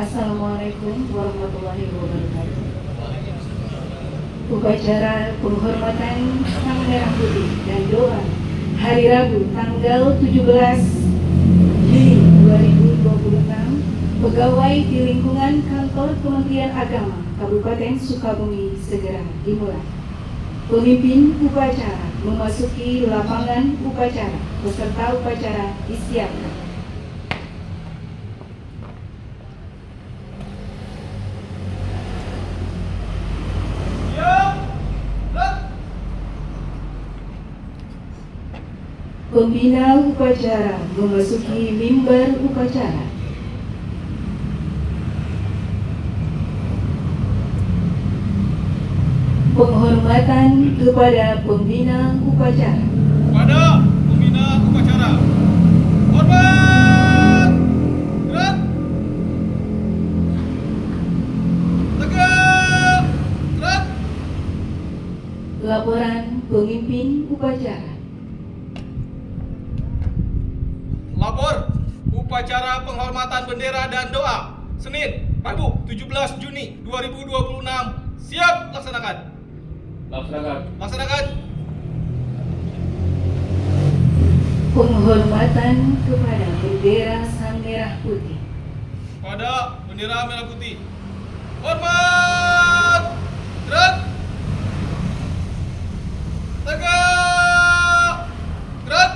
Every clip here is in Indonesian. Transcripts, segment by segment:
Assalamualaikum warahmatullahi wabarakatuh. Upacara penghormatan Sang Merah Putih dan doa hari Rabu tanggal 17 Juli 2026, pegawai di lingkungan kantor Kementerian Agama Kabupaten Sukabumi segera dimulai. Pemimpin upacara memasuki lapangan upacara, peserta upacara disiapkan. Pembina upacara memasuki mimbar upacara. Penghormatan kepada pembina upacara. Kepada pembina upacara. Hormat! Gerak! Tegak! Gerak! Laporan pemimpin upacara. Lapor upacara penghormatan bendera dan doa Senin, Rabu 17 Juni 2026. Siap laksanakan. Laksanakan. Penghormatan kepada bendera Sang Merah Putih. Pada bendera merah putih. Hormat! Gerak! Tegak! Gerak!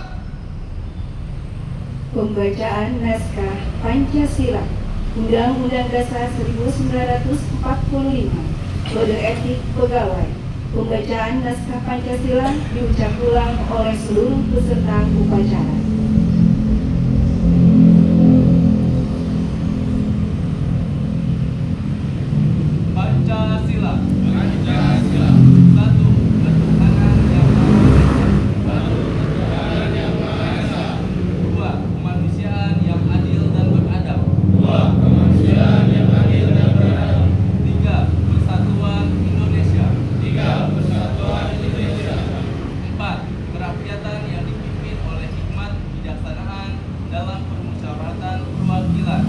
Pembacaan naskah Pancasila, Undang-Undang Dasar 1945, Kode Etik Pegawai. Pembacaan naskah Pancasila diucap ulang oleh seluruh peserta upacara. Pancasila. Pancasila. Satu, ketuhanan yang Maha Esa. Dua, kemanusiaan yang adil dan beradab. Tiga, persatuan Indonesia. Empat, kerakyatan yang dipimpin oleh hikmat kebijaksanaan dalam permusyawaratan perwakilan.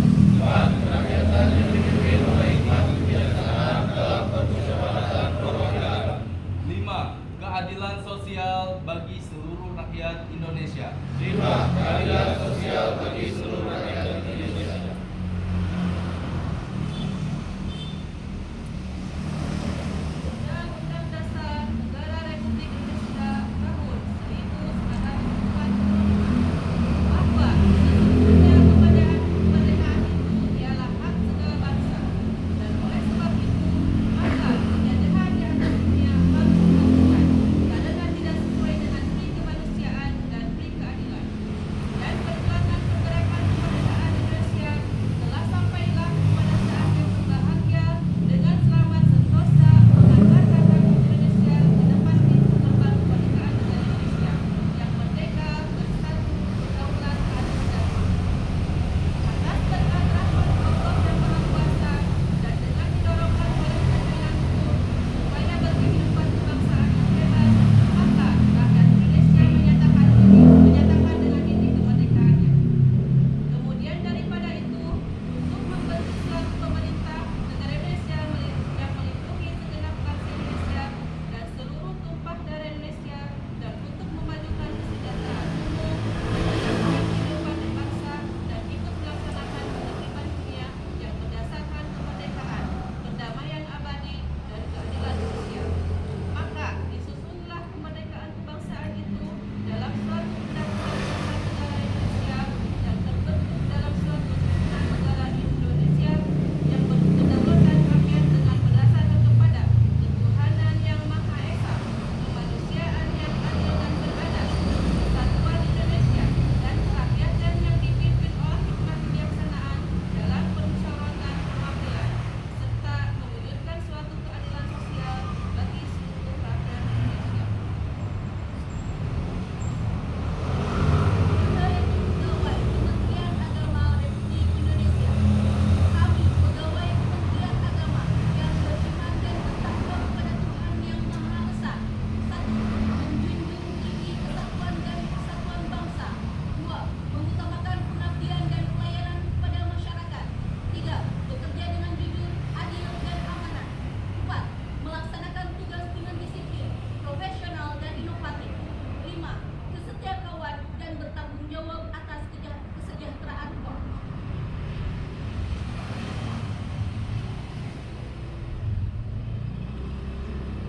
Lima, keadilan sosial bagi seluruh rakyat Indonesia. Undang-Undang Dasar Negara Republik Indonesia tahun 1945 bahwa sesungguhnya kemerdekaan itu ialah hak segala bangsa, dan oleh sebab itu maka penjajahan di atas dunia harus dilakukan karena tidak sesuai dengan pri kemanusiaan dan pri keadilan, dan berkelanjutan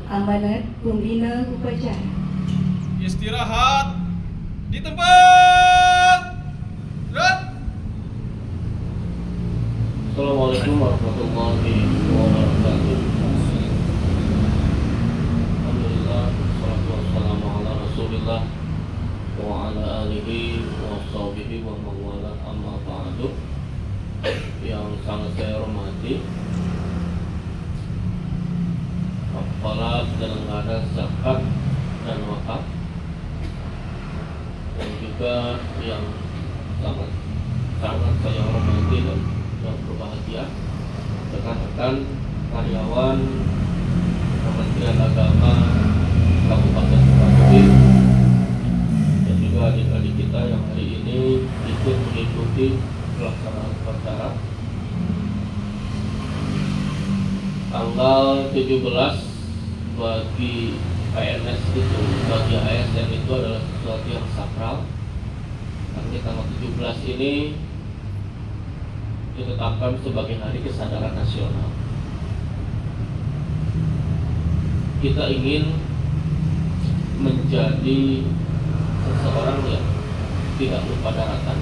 Amanat Pembina Upacara. Istirahat di tempat. Gerak. Assalamualaikum warahmatullahi wabarakatuh. Alhamdulillah, wassalatu wassalamu ala Rasulillah wa ala alihi wa sahbihi wa mawala, amma ba'du. Yang sangat saya hormati kepala penyelenggara zakat dan wakaf, dan juga yang sangat saya hormati dan yang berbahagia rekan-rekan karyawan Kementerian Agama Kabupaten Sukabumi, dan juga adik-adik kita yang hari ini ikut mengikuti pelaksanaan upacara tanggal 17. Bagi PNS itu, bagi ASN itu adalah sesuatu yang sakral. Karena tanggal 17 ini ditetapkan sebagai Hari Kesadaran Nasional. Kita ingin menjadi seseorang yang tidak lupa daratan,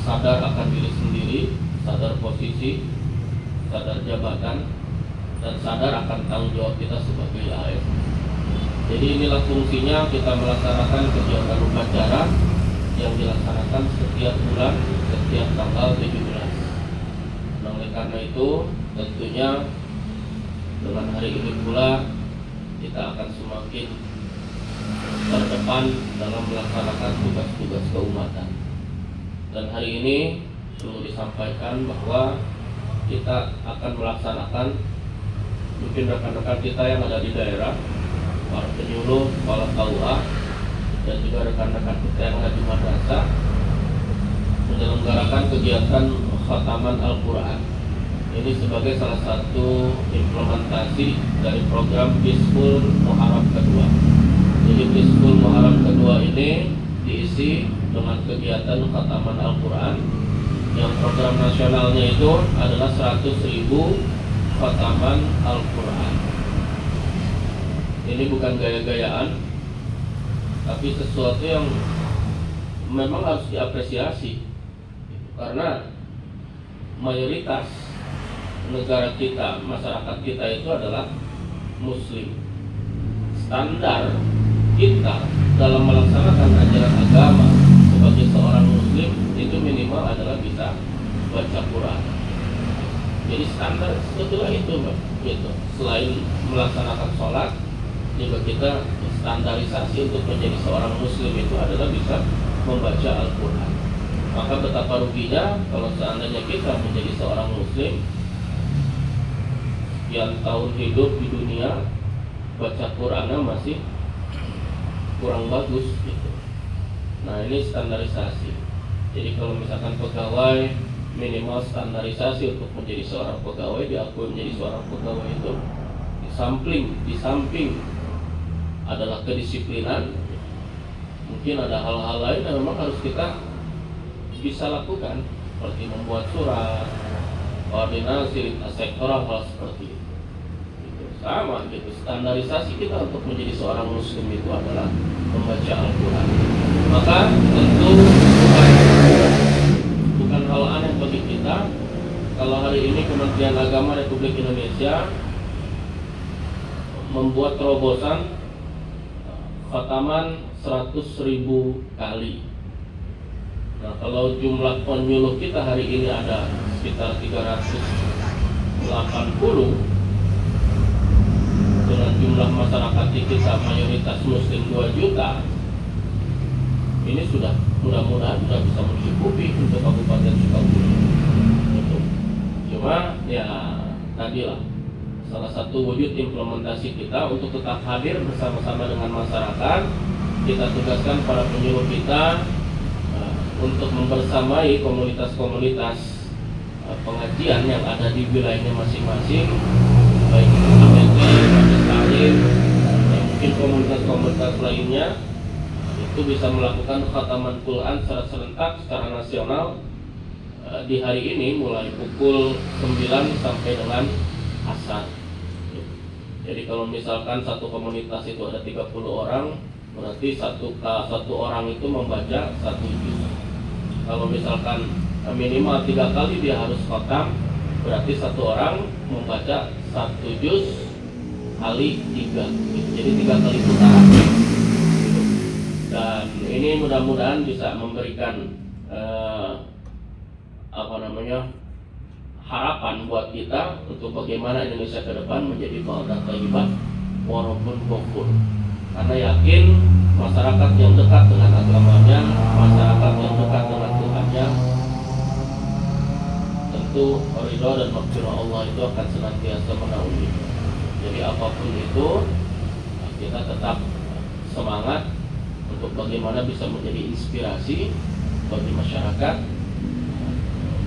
sadar akan diri sendiri, sadar posisi, sadar jabatan, dan sadar akan tanggung jawab kita sebagai ASN. Jadi inilah fungsinya kita melaksanakan kegiatan upacara yang dilaksanakan setiap bulan, setiap tanggal 17. Nah, oleh karena itu tentunya dengan hari ini pula kita akan semakin terdepan dalam melaksanakan tugas-tugas keumatan. Dan hari ini perlu disampaikan bahwa kita akan melaksanakan, mungkin rekan-rekan kita yang ada di daerah, para penyuluh, kepala KUA, dan juga rekan-rekan kita yang ada di madrasah, menyelenggarakan kegiatan khataman Al-Quran. Ini sebagai salah satu implementasi dari program Hizbul Muharram kedua. Jadi Hizbul Muharram kedua ini diisi dengan kegiatan khataman Al-Quran, yang program nasionalnya itu adalah 100.000 khataman Al-Quran. Ini bukan gaya-gayaan, tapi sesuatu yang memang harus diapresiasi, karena mayoritas negara kita, masyarakat kita itu adalah Muslim. Standar kita dalam melaksanakan ajaran agama sebagai seorang Muslim itu minimal adalah bisa baca Quran. Jadi standar sebetulnya itu, gitu. Selain melaksanakan sholat, juga kita standarisasi untuk menjadi seorang Muslim itu adalah bisa membaca Al-Quran. Maka betapa ruginya kalau seandainya kita menjadi seorang Muslim yang tahun hidup di dunia, baca Qurannya masih kurang bagus, gitu. Nah, ini standarisasi. Jadi kalau misalkan pegawai, minimal standarisasi untuk menjadi seorang pegawai, diakui menjadi seorang pegawai itu di samping adalah kedisiplinan, mungkin ada hal-hal lain yang memang harus kita bisa lakukan, seperti membuat surat, koordinasi lintas sektoral, hal seperti itu. Sama gitu, standarisasi kita untuk menjadi seorang Muslim itu adalah membaca Al-Quran. Maka tentu bukan hal aneh bagi kita kalau hari ini Kementerian Agama Republik Indonesia membuat terobosan khataman 100.000 kali. Nah, kalau jumlah penyuluh kita hari ini ada sekitar 380, dengan jumlah masyarakat kita mayoritas Muslim 2 juta, ini sudah mudah-mudahan sudah bisa mencukupi untuk Kabupaten Sukabumi. Gitu. Cuma ya tadilah salah satu wujud implementasi kita untuk tetap hadir bersama-sama dengan masyarakat. Kita tugaskan para penyuluh kita untuk membersamai komunitas-komunitas pengajian yang ada di wilayahnya masing-masing, baik itu AMT, Majelis Taklim, mungkin komunitas-komunitas lainnya, itu bisa melakukan khataman Quran secara serentak, secara nasional di hari ini mulai pukul 9 sampai dengan asar. Jadi kalau misalkan satu komunitas itu ada 30 orang, berarti satu orang itu membaca 1 juz. Kalau misalkan minimal 3 kali dia harus khatam, berarti satu orang membaca 1 juz kali 3. Jadi 3 kali putaran. Dan ini mudah-mudahan bisa memberikan harapan buat kita untuk bagaimana Indonesia ke depan menjadi baldah thayyibah walaupun kufur. Karena yakin masyarakat yang dekat dengan agamanya, masyarakat yang dekat dengan Tuhannya, tentu ridho dan maghfirah Allah itu akan senantiasa menaungi. Jadi apapun itu, kita tetap semangat untuk bagaimana bisa menjadi inspirasi bagi masyarakat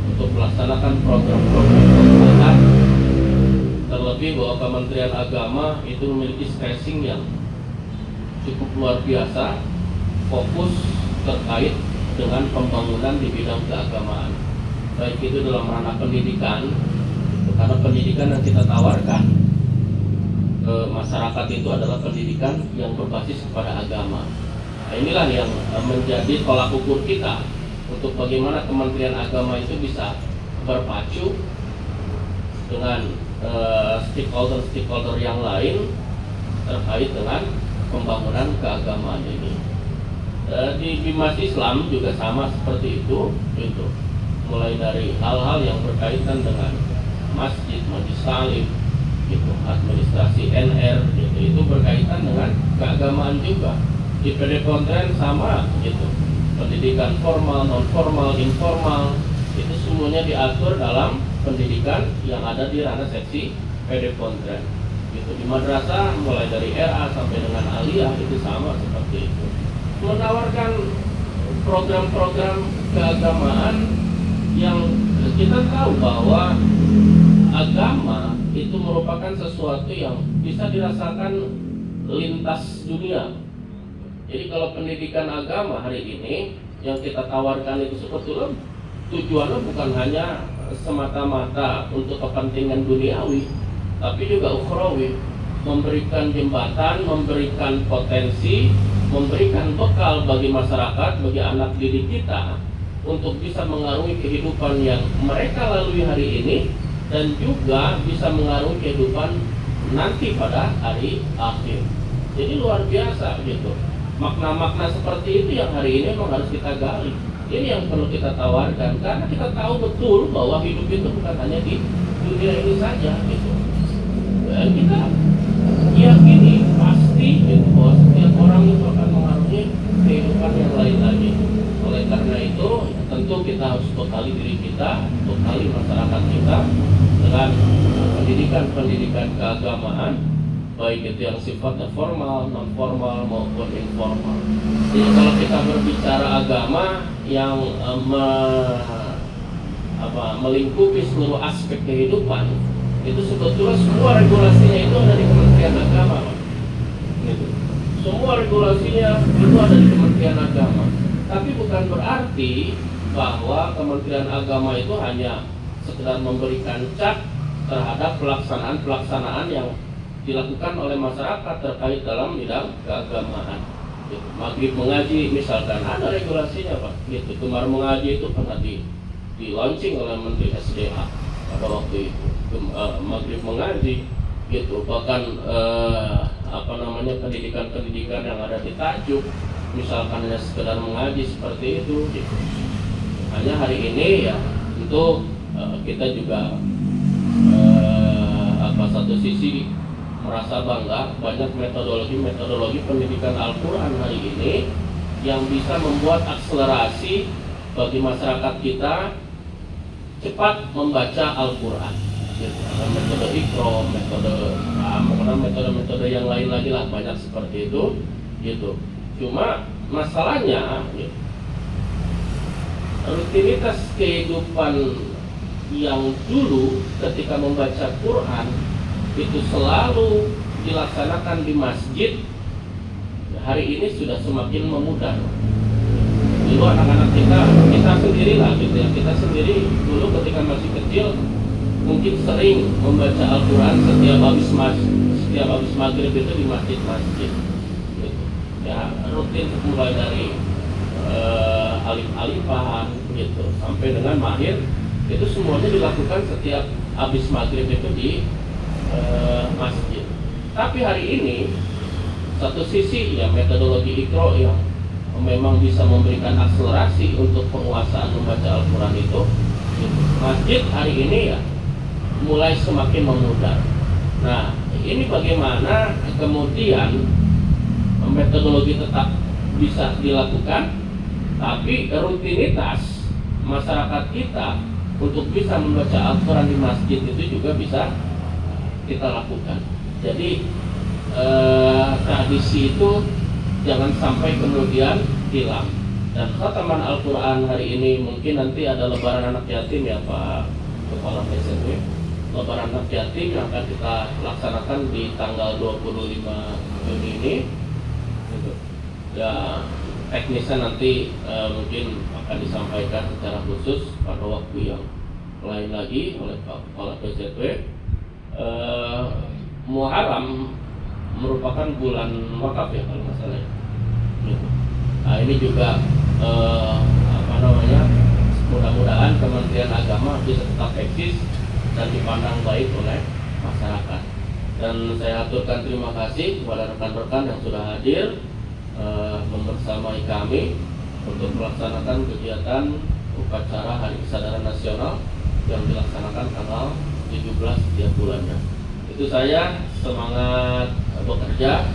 untuk melaksanakan program-program pemerintah. Terlebih bahwa Kementerian Agama itu memiliki stressing yang cukup luar biasa, fokus terkait dengan pembangunan di bidang keagamaan, baik itu dalam ranah pendidikan, karena pendidikan yang kita tawarkan ke masyarakat itu adalah pendidikan yang berbasis kepada agama. Nah, inilah yang menjadi tolak ukur kita untuk bagaimana Kementerian Agama itu bisa berpacu dengan stakeholder yang lain terkait dengan pembangunan keagamaan ini. Di Bimas Islam juga sama seperti itu, mulai dari hal-hal yang berkaitan dengan masjid, majlis taklim, administrasi NR, itu berkaitan dengan keagamaan juga. Di PD Pontren sama, pendidikan formal, non formal, informal, itu semuanya diatur dalam pendidikan yang ada di ranah seksi PD Pontren. Di madrasah mulai dari RA sampai dengan aliyah itu sama seperti itu. Menawarkan program-program keagamaan yang kita tahu bahwa agama itu merupakan sesuatu yang bisa dirasakan lintas dunia. Jadi kalau pendidikan agama hari ini yang kita tawarkan itu sebetulnya tujuannya bukan hanya semata-mata untuk kepentingan duniawi, tapi juga ukhrawi, memberikan jembatan, memberikan potensi, memberikan bekal bagi masyarakat, bagi anak didik kita untuk bisa mengarungi kehidupan yang mereka lalui hari ini dan juga bisa mengarungi kehidupan nanti pada hari akhir. Jadi luar biasa makna-makna seperti itu yang hari ini memang harus kita gali. Ini yang perlu kita tawarkan karena kita tahu betul bahwa hidup itu bukan hanya di dunia ini saja Dan kita yakini pasti bahwa setiap orang itu akan mengarungi kehidupan yang lain lagi. Oleh karena itu tentu kita harus bekali diri kita, bekali masyarakat kita dengan pendidikan keagamaan, baik itu yang sifatnya formal, non formal maupun informal. Jadi kalau kita berbicara agama yang melingkupi seluruh aspek kehidupan, itu sebetulnya semua regulasinya itu ada di Kementerian Agama. Semua regulasinya itu ada di Kementerian Agama. Tapi bukan berarti bahwa Kementerian Agama itu hanya sekedar memberikan cap terhadap pelaksanaan yang dilakukan oleh masyarakat terkait dalam bidang keagamaan. Maghrib mengaji misalkan ada regulasinya Pak. Gemar mengaji itu pernah di launching oleh Menteri SDA pada waktu itu. Maghrib mengaji bahkan pendidikan yang ada di tajuk misalkan hanya sekedar mengaji seperti itu Hanya hari ini ya tentu kita juga satu sisi merasa bangga banyak metodologi pendidikan Al-Quran hari ini yang bisa membuat akselerasi bagi masyarakat kita cepat membaca Al-Quran. Ada metode Iqra, metode yang lain lagi lah banyak seperti itu. Cuma masalahnya rutinitas kehidupan yang dulu ketika membaca Quran itu selalu dilaksanakan di masjid, hari ini sudah semakin memudar. Dulu anak-anak kita sendirilah kita sendiri dulu ketika masih kecil mungkin sering membaca Al-Quran setiap habis setiap habis maghrib itu di masjid-masjid gitu. Ya rutin mulai dari alif-alifan gitu sampai dengan mahir, itu semuanya dilakukan setiap habis maghrib itu di masjid. Tapi hari ini satu sisi ya metodologi Iqra yang memang bisa memberikan akselerasi untuk penguasaan membaca Al-Quran itu, masjid hari ini ya mulai semakin memudar. Nah, ini bagaimana kemudian metodologi tetap bisa dilakukan, tapi rutinitas masyarakat kita untuk bisa membaca Al-Quran di masjid itu juga bisa kita lakukan. Jadi tradisi itu jangan sampai kemudian hilang. Dan khataman Al-Quran hari ini mungkin nanti ada lebaran anak yatim ya Pak Kepala PSW. Lebaran anak yatim yang akan kita laksanakan di tanggal 25 Juni ini. Ya teknisnya nanti mungkin akan disampaikan secara khusus pada waktu yang lain lagi oleh Pak Kepala PSW. Muharram merupakan bulan wakaf ya kalau nggak salah ya. Nah ini juga mudah-mudahan Kementerian Agama bisa tetap eksis dan dipandang baik oleh masyarakat. Dan saya aturkan terima kasih kepada rekan-rekan yang sudah hadir membersamai kami untuk melaksanakan kegiatan upacara Hari Kesadaran Nasional yang dilaksanakan tanggal 17 setiap bulannya. Itu saya semangat bekerja,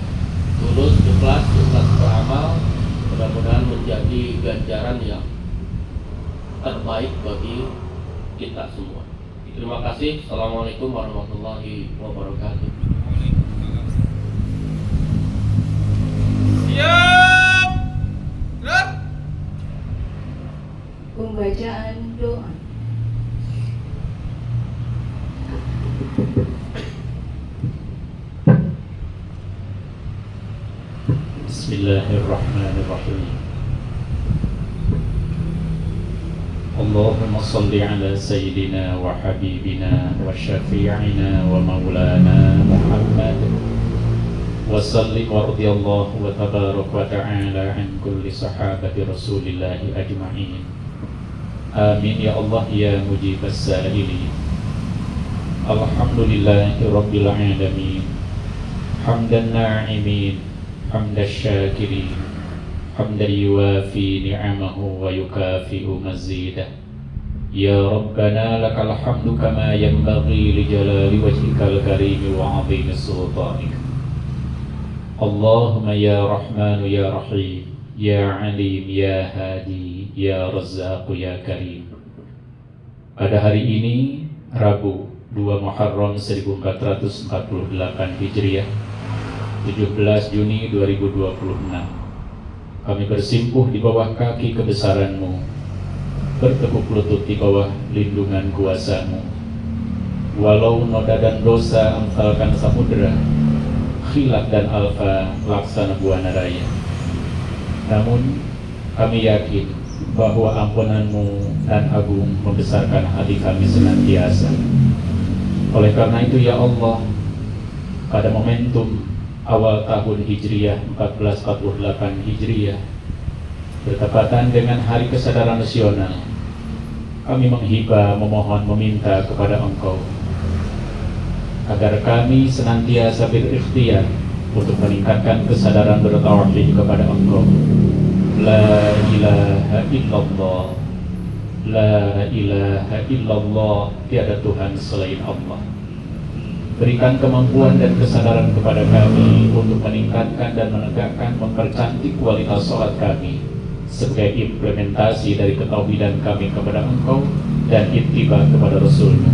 tulus, ikhlas beramal, mudah-mudahan menjadi ganjaran yang terbaik bagi kita semua. Terima kasih. Assalamualaikum warahmatullahi wabarakatuh. Siap. Gerak. Pembacaan doa. Bismillahirrahmanirrahim. Allahumma salli ala sayyidina wa habibina wa syafi'ina wa maulana Muhammad wa sallim wa radiyallahu wa tabarak wa ta'ala an kulli sahabati rasulillahi ajma'in. Amin ya Allah ya mujibas sa'ili. Alhamdulillahi rabbil alamin. Hamdan na'imin, hamdan syakirin, hamdan yuwafi ni'amahu wa yukafi'u mazidah. Ya Rabbana lakal hamdu kama yanbaghi li jalali wajhikal karim wa 'azimi sultanik. Allahumma ya Rahmanu ya Rahim, ya Alim ya Hadi, ya Razzaq ya Karim. Pada hari ini Rabu 2 Muharram 1448 Hijriah, 17 Juni 2026, kami bersimpuh di bawah kaki kebesaran-Mu, bertekuk lutut di bawah lindungan kuasa-Mu. Walau noda dan dosa amsalkan samudera, khilaf dan alfa laksana buana raya, namun kami yakin bahwa ampunan-Mu dan agung membesarkan hati kami senantiasa. Oleh karena itu ya Allah, pada momentum awal tahun Hijriah 1448 Hijriah, bertepatan dengan Hari Kesadaran Nasional, kami menghibah, memohon, meminta kepada Engkau agar kami senantiasa berikhtiar untuk meningkatkan kesadaran bertauhid kepada Engkau. La ilaha illallah, la ilaha illallah, tiada Tuhan selain Allah. Berikan kemampuan dan kesadaran kepada kami untuk meningkatkan dan menegakkan, mempercantik kualitas sholat kami sebagai implementasi dari ketauhidan kami kepada Engkau dan ittiba kepada Rasul-Nya.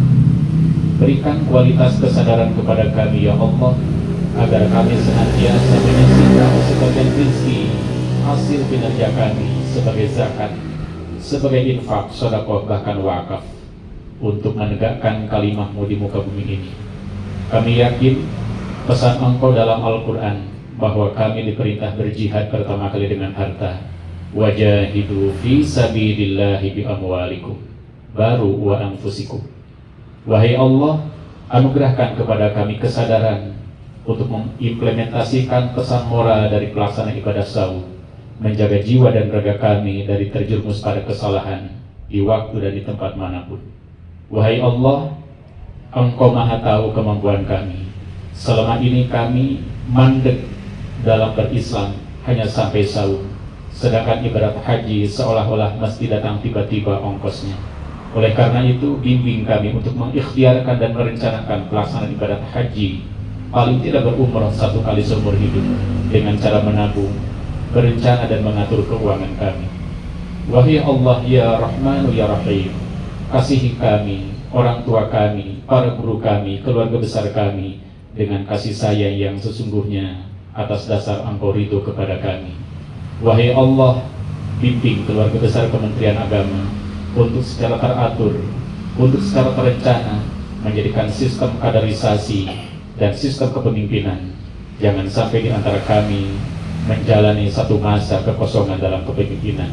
Berikan kualitas kesadaran kepada kami ya Allah, agar kami senantiasa menyisihkan sebagian rezeki hasil kinerja kami sebagai zakat, sebagai infak, sedekah, bahkan wakaf untuk menegakkan kalimah-Mu di muka bumi ini. Kami yakin pesan Engkau dalam Al-Quran bahwa kami diperintah berjihad pertama kali dengan harta. Wajahidu fi sabilillahi bi amwalikum, baru wa anfusikum. Wahai Allah, anugerahkan kepada kami kesadaran untuk mengimplementasikan pesan moral dari pelaksanaan ibadah saum, menjaga jiwa dan raga kami dari terjerumus pada kesalahan di waktu dan di tempat manapun. Wahai Allah, Engkau Maha tahu kemampuan kami. Selama ini kami mandek dalam berislam hanya sampai saum, sedangkan ibadat haji seolah-olah mesti datang tiba-tiba ongkosnya. Oleh karena itu, bimbing kami untuk mengikhtiarkan dan merencanakan pelaksanaan ibadat haji paling tidak berumrah 1 kali seumur hidup dengan cara menabung, berencana dan mengatur keuangan kami. Wahai Allah ya Rahmanu ya Rahim, kasihi kami, orang tua kami, para guru kami, keluarga besar kami dengan kasih sayang yang sesungguhnya atas dasar Engkau ridho kepada kami. Wahai Allah, bimbing keluarga besar Kementerian Agama untuk secara teratur, untuk secara terencana menjadikan sistem kaderisasi dan sistem kepemimpinan. Jangan sampai di antara kami menjalani satu masa kekosongan dalam kepemimpinan.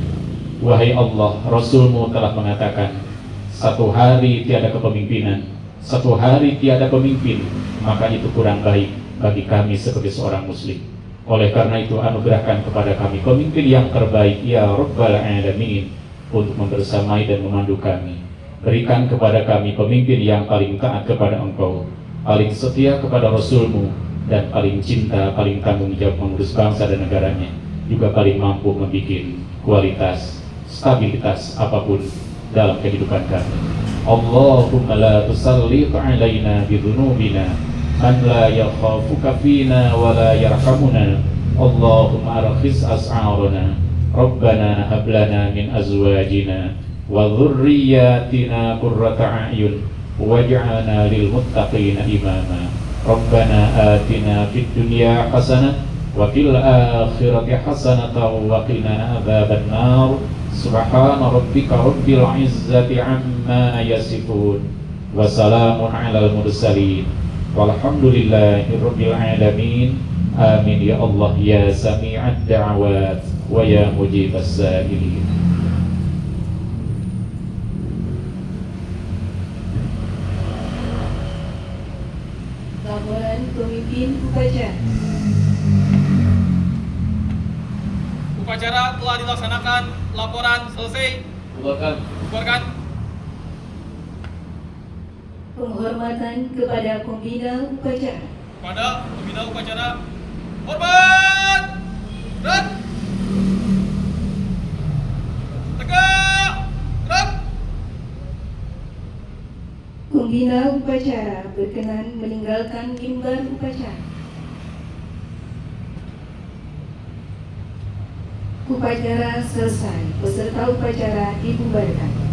Wahai Allah, Rasul-Mu telah mengatakan, 1 hari tiada kepemimpinan, 1 hari tiada pemimpin, maka itu kurang baik bagi kami sebagai seorang muslim. Oleh karena itu, anugerahkan kepada kami pemimpin yang terbaik ya Rabbal Alamin untuk membersamai dan memandu kami. Berikan kepada kami pemimpin yang paling taat kepada Engkau, paling setia kepada Rasul-Mu, dan paling cinta, paling tanggung jawab mengurus bangsa dan negaranya, juga paling mampu membuat kualitas, stabilitas apapun dalam kehidupan kami. Allahumma la tusallit alaina bidhunubina man la yakhafuka fina wa la yarhamuna. Allahumma arkhis as'arana. Rabbana hab lana min azwajina wa dhurriyyatina qurrata a'yun waj'alna lil muttaqina imama. Rabbana atina fid dunya hasanah wa fil akhirati hasanatan wa qina adzaban nar. Subhana rabbika rabbil izzati amma yasifun wa salamun alal mursalin walhamdulillahi rabbil alamin. Amin ya Allah ya sami'ad da'wat wa ya mujibas sa'ilin. Laporan pemimpin upacara. Upacara telah dilaksanakan, laporan selesai. Bubarkan. Penghormatan kepada pembina upacara. Pada pembina upacara, hormat, gerak, tegak, gerak. Pembina upacara berkenan meninggalkan mimbar upacara. Upacara selesai, peserta upacara dibubarkan.